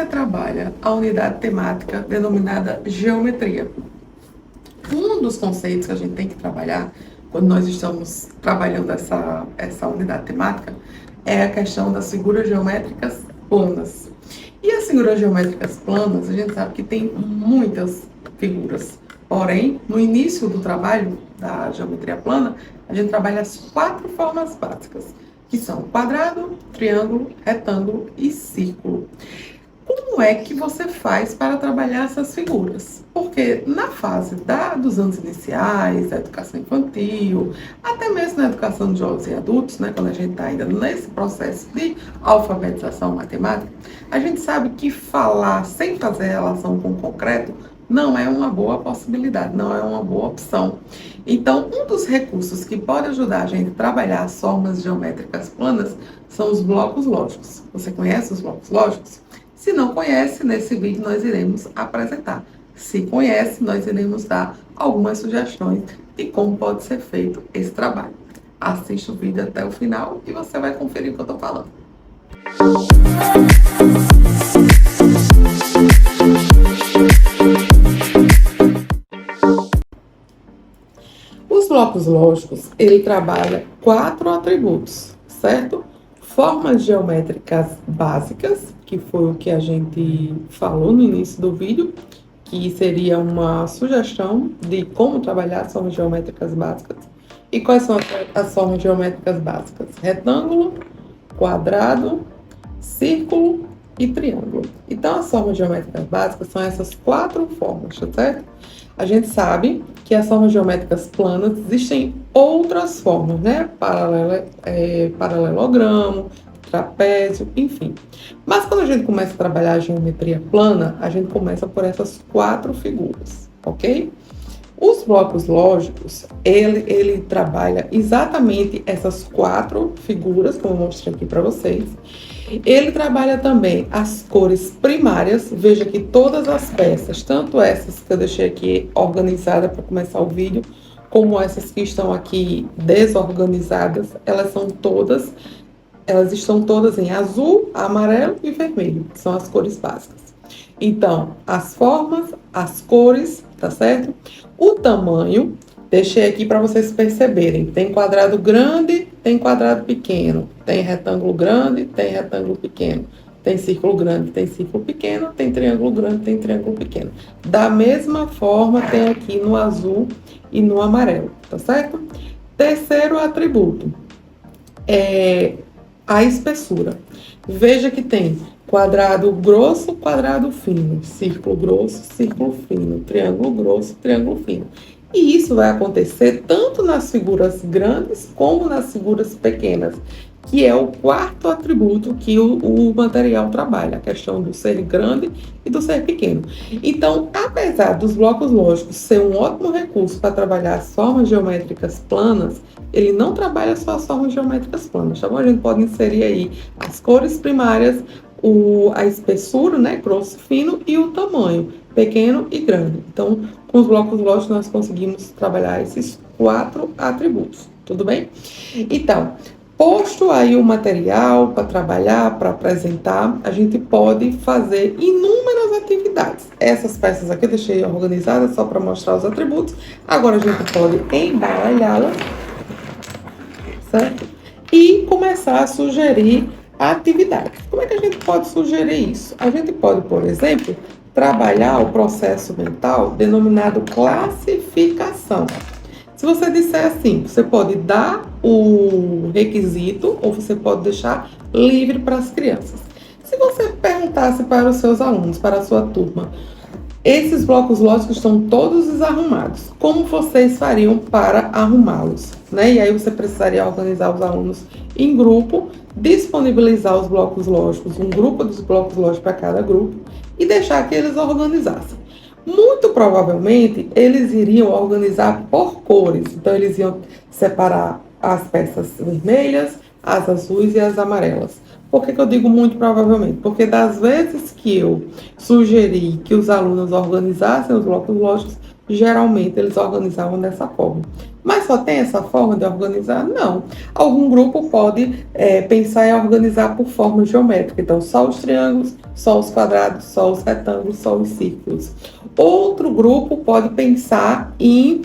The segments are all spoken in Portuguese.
você trabalha a unidade temática denominada geometria. Um dos conceitos que a gente tem que trabalhar quando nós estamos trabalhando essa unidade temática é a questão das figuras geométricas planas. E as figuras geométricas planas, a gente sabe que tem muitas figuras. Porém, no início do trabalho da geometria plana, a gente trabalha as 4 formas básicas, que são quadrado, triângulo, retângulo e círculo. Como é que você faz para trabalhar essas figuras? Porque na fase dos anos iniciais, da educação infantil, até mesmo na educação de jovens e adultos, né, quando a gente está ainda nesse processo de alfabetização matemática, a gente sabe que falar sem fazer relação com o concreto não é uma boa possibilidade, não é uma boa opção. Então, um dos recursos que pode ajudar a gente a trabalhar as formas geométricas planas são os blocos lógicos. Você conhece os blocos lógicos? Se não conhece, nesse vídeo nós iremos apresentar. Se conhece, nós iremos dar algumas sugestões de como pode ser feito esse trabalho. Assista o vídeo até o final e você vai conferir o que eu estou falando. Os blocos lógicos, ele trabalha 4 atributos, certo? Formas geométricas básicas, que foi o que a gente falou no início do vídeo, que seria uma sugestão de como trabalhar as formas geométricas básicas. E quais são as formas geométricas básicas? Retângulo, quadrado, círculo e triângulo. Então, as formas geométricas básicas são essas 4 formas, certo? A gente sabe que as formas geométricas planas existem outras formas, né? Paralelogramo, trapézio, enfim. Mas quando a gente começa a trabalhar a geometria plana, a gente começa por essas 4 figuras, ok? Os blocos lógicos, ele trabalha exatamente essas 4 figuras, como eu mostrei aqui para vocês. Ele trabalha também as cores primárias. Veja que todas as peças, tanto essas que eu deixei aqui organizada para começar o vídeo, como essas que estão aqui desorganizadas, elas estão todas em azul, amarelo e vermelho, que são as cores básicas. Então, as formas, as cores, tá certo? O tamanho, deixei aqui para vocês perceberem. Tem quadrado grande, tem quadrado pequeno. Tem retângulo grande, tem retângulo pequeno. Tem círculo grande, tem círculo pequeno. Tem triângulo grande, tem triângulo pequeno. Da mesma forma, tem aqui no azul e no amarelo, tá certo? Terceiro atributo é a espessura. Veja que tem quadrado grosso, quadrado fino, círculo grosso, círculo fino, triângulo grosso, triângulo fino. E isso vai acontecer tanto nas figuras grandes como nas figuras pequenas, que é o 4º atributo que o material trabalha, a questão do ser grande e do ser pequeno. Então, apesar dos blocos lógicos ser um ótimo recurso para trabalhar as formas geométricas planas, ele não trabalha só as formas geométricas planas, tá bom? A gente pode inserir aí as cores primárias, a espessura, né, grosso, fino, e o tamanho, pequeno e grande. Então, com os blocos lógicos, nós conseguimos trabalhar esses 4 atributos, tudo bem? Então, posto aí o material para trabalhar, para apresentar, a gente pode fazer inúmeras atividades. Essas peças aqui eu deixei organizadas só para mostrar os atributos. Agora a gente pode embaralhá-las, certo? E começar a sugerir atividades. Como é que a gente pode sugerir isso? A gente pode, por exemplo, trabalhar o processo mental denominado classificação. Se você disser assim, você pode dar o requisito ou você pode deixar livre para as crianças. Se você perguntasse para os seus alunos, para a sua turma, esses blocos lógicos estão todos desarrumados, como vocês fariam para arrumá-los, né? E aí você precisaria organizar os alunos em grupo, disponibilizar os blocos lógicos, um grupo dos blocos lógicos para cada grupo e deixar que eles organizassem. Muito provavelmente, eles iriam organizar por cores. Então, eles iam separar as peças vermelhas, as azuis e as amarelas. Por que eu digo muito provavelmente? Porque das vezes que eu sugeri que os alunos organizassem os blocos lógicos, geralmente eles organizavam dessa forma. Mas só tem essa forma de organizar? Não. Algum grupo pode pensar em organizar por forma geométrica. Então, só os triângulos, só os quadrados, só os retângulos, só os círculos. Outro grupo pode pensar em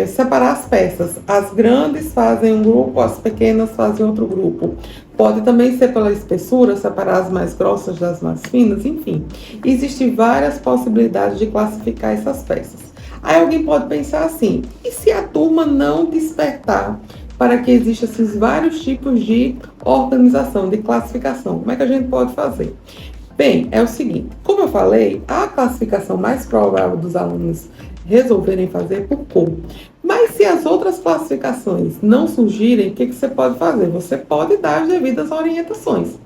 separar as peças. As grandes fazem um grupo, as pequenas fazem outro grupo. Pode também ser pela espessura, separar as mais grossas das mais finas, enfim. Existem várias possibilidades de classificar essas peças. Aí alguém pode pensar assim, e se a turma não despertar para que existam esses vários tipos de organização, de classificação? Como é que a gente pode fazer? Bem, é o seguinte, como eu falei, a classificação mais provável dos alunos resolverem fazer é por cor. Mas se as outras classificações não surgirem, o que você pode fazer? Você pode dar as devidas orientações.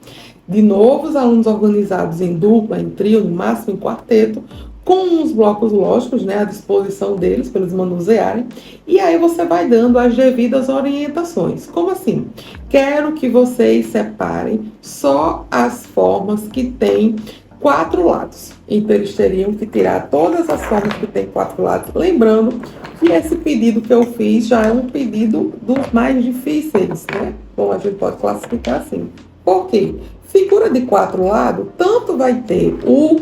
De novo, os alunos organizados em dupla, em trio, no máximo em quarteto, com os blocos lógicos, né, à disposição deles, para eles manusearem, e aí você vai dando as devidas orientações. Como assim? Quero que vocês separem só as formas que têm 4 lados. Então, eles teriam que tirar todas as formas que têm 4 lados. Lembrando que esse pedido que eu fiz já é um pedido dos mais difíceis, né? Bom, a gente pode classificar assim. Por quê? Figura de 4 lados, tanto vai ter o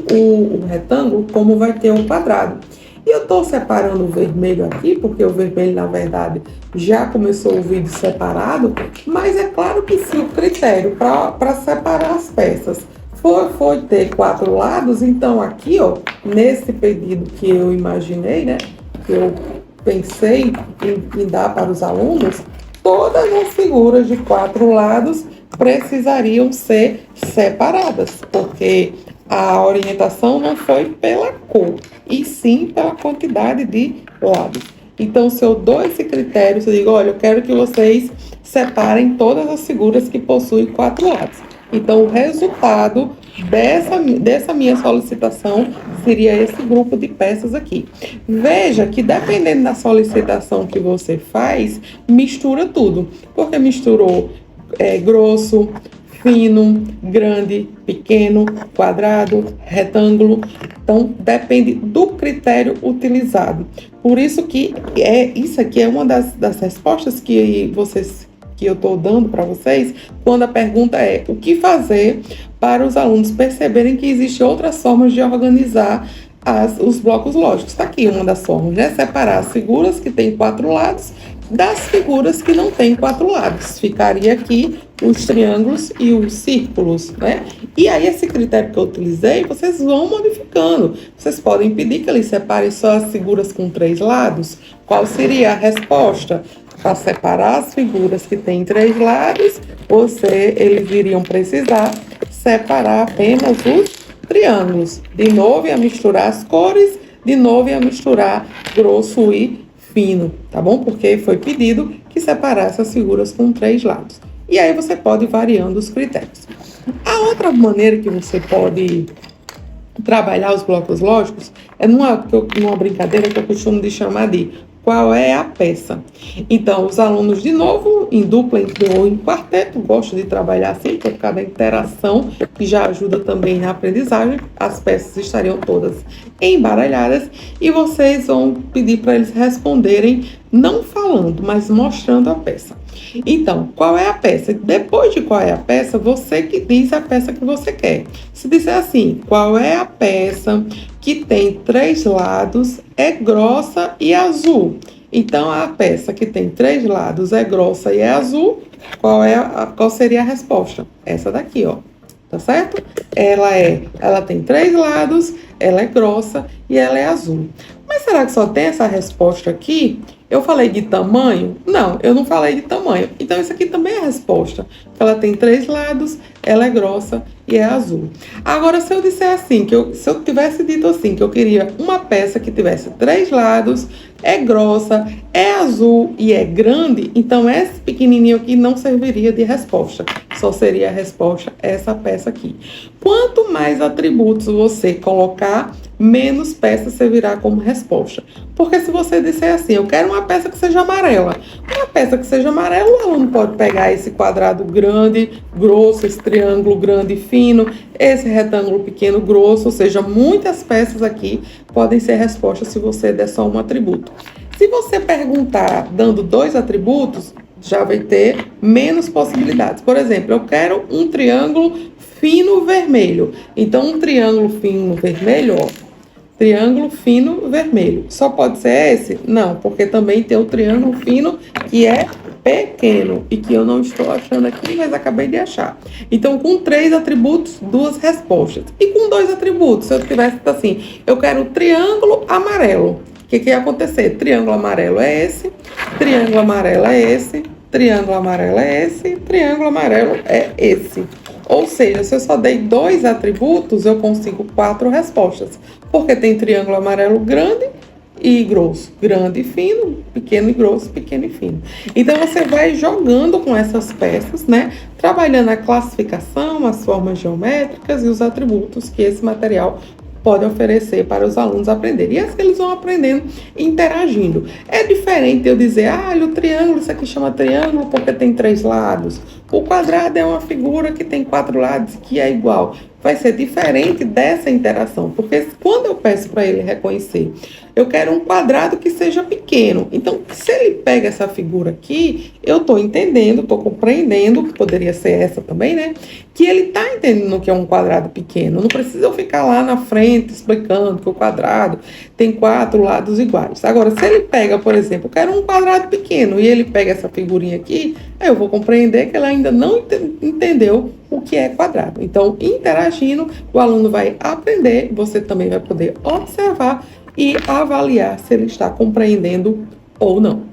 retângulo, como vai ter um quadrado. E eu estou separando o vermelho aqui, porque o vermelho, na verdade, já começou o vídeo separado, mas é claro que se o critério para separar as peças foi ter 4 lados, então aqui, ó, nesse pedido que eu imaginei, né, que eu pensei em dar para os alunos, todas as figuras de 4 lados precisariam ser separadas, porque a orientação não foi pela cor, e sim pela quantidade de lados. Então, se eu dou esse critério, se eu digo, olha, eu quero que vocês separem todas as figuras que possuem 4 lados. Então, o resultado dessa minha solicitação seria esse grupo de peças aqui. Veja que, dependendo da solicitação que você faz, mistura tudo, porque misturou grosso, fino, grande, pequeno, quadrado, retângulo. Então, depende do critério utilizado. Por isso que isso aqui é uma das respostas que eu estou dando para vocês, quando a pergunta é o que fazer para os alunos perceberem que existem outras formas de organizar os blocos lógicos. Está aqui uma das formas, né? Separar as figuras que têm 4 lados das figuras que não têm 4 lados. Ficaria aqui os triângulos e os círculos, né? E aí, esse critério que eu utilizei, vocês vão modificando. Vocês podem pedir que eles separem só as figuras com 3 lados. Qual seria a resposta? Para separar as figuras que têm 3 lados, eles iriam precisar separar apenas os triângulos. De novo, ia misturar as cores, de novo, ia misturar grosso e fino, tá bom? Porque foi pedido que separasse as figuras com 3 lados. E aí você pode ir variando os critérios. A outra maneira que você pode trabalhar os blocos lógicos é numa brincadeira que eu costumo de chamar de qual é a peça. Então, os alunos, de novo, em dupla ou em quarteto, gostam de trabalhar assim, por causa da interação, que já ajuda também na aprendizagem. As peças estariam todas embaralhadas e vocês vão pedir para eles responderem, não falando, mas mostrando a peça. Então, qual é a peça? Depois de qual é a peça, você que diz a peça que você quer. Se disser assim, qual é a peça que tem 3 lados, é grossa e azul? Então, a peça que tem 3 lados é grossa e é azul, qual seria a resposta? Essa daqui, ó. Tá certo? Ela tem 3 lados, ela é grossa e ela é azul. Mas será que só tem essa resposta aqui? Eu falei de tamanho? Não, eu não falei de tamanho. Então, isso aqui também é a resposta. Ela tem 3 lados, ela é grossa e é azul. Agora, se eu disser assim, se eu tivesse dito assim, que eu queria uma peça que tivesse 3 lados, é grossa, é azul e é grande, então esse pequenininho aqui não serviria de resposta. Só seria a resposta essa peça aqui. Quanto mais atributos você colocar, menos peças servirá como resposta. Porque se você disser assim, eu quero uma peça que seja amarela. Uma peça que seja amarela, o aluno pode pegar esse quadrado grande, grosso, esse triângulo grande e fino, esse retângulo pequeno, grosso, ou seja, muitas peças aqui podem ser respostas se você der só um atributo. Se você perguntar dando 2 atributos, já vai ter menos possibilidades. Por exemplo, eu quero um triângulo fino vermelho. Então, um triângulo fino vermelho, ó, triângulo fino vermelho. Só pode ser esse? Não, porque também tem o triângulo fino que é pequeno e que eu não estou achando aqui, mas acabei de achar. Então, com 3 atributos, 2 respostas. E com 2 atributos, se eu tivesse assim, eu quero o triângulo amarelo. O que ia acontecer? Triângulo amarelo é esse, triângulo amarelo é esse, triângulo amarelo é esse, triângulo amarelo é esse. Ou seja, se eu só dei 2 atributos, eu consigo 4 respostas. Porque tem triângulo amarelo grande e grosso, grande e fino, pequeno e grosso, pequeno e fino. Então, você vai jogando com essas peças, né? Trabalhando a classificação, as formas geométricas e os atributos que esse material pode oferecer para os alunos aprenderem. E assim eles vão aprendendo e interagindo. É diferente eu dizer, o triângulo, isso aqui chama triângulo porque tem 3 lados. O quadrado é uma figura que tem 4 lados, que é igual. Vai ser diferente dessa interação, porque quando eu peço para ele reconhecer, eu quero um quadrado que seja pequeno. Então, se ele pega essa figura aqui, eu estou entendendo, estou compreendendo, que poderia ser essa também, né? Que ele está entendendo que é um quadrado pequeno. Não precisa eu ficar lá na frente explicando que o quadrado tem 4 lados iguais. Agora, se ele pega, por exemplo, eu quero um quadrado pequeno e ele pega essa figurinha aqui, aí eu vou compreender que ele ainda não entendeu o que é quadrado. Então, interagindo, o aluno vai aprender, você também vai poder observar e avaliar se ele está compreendendo ou não.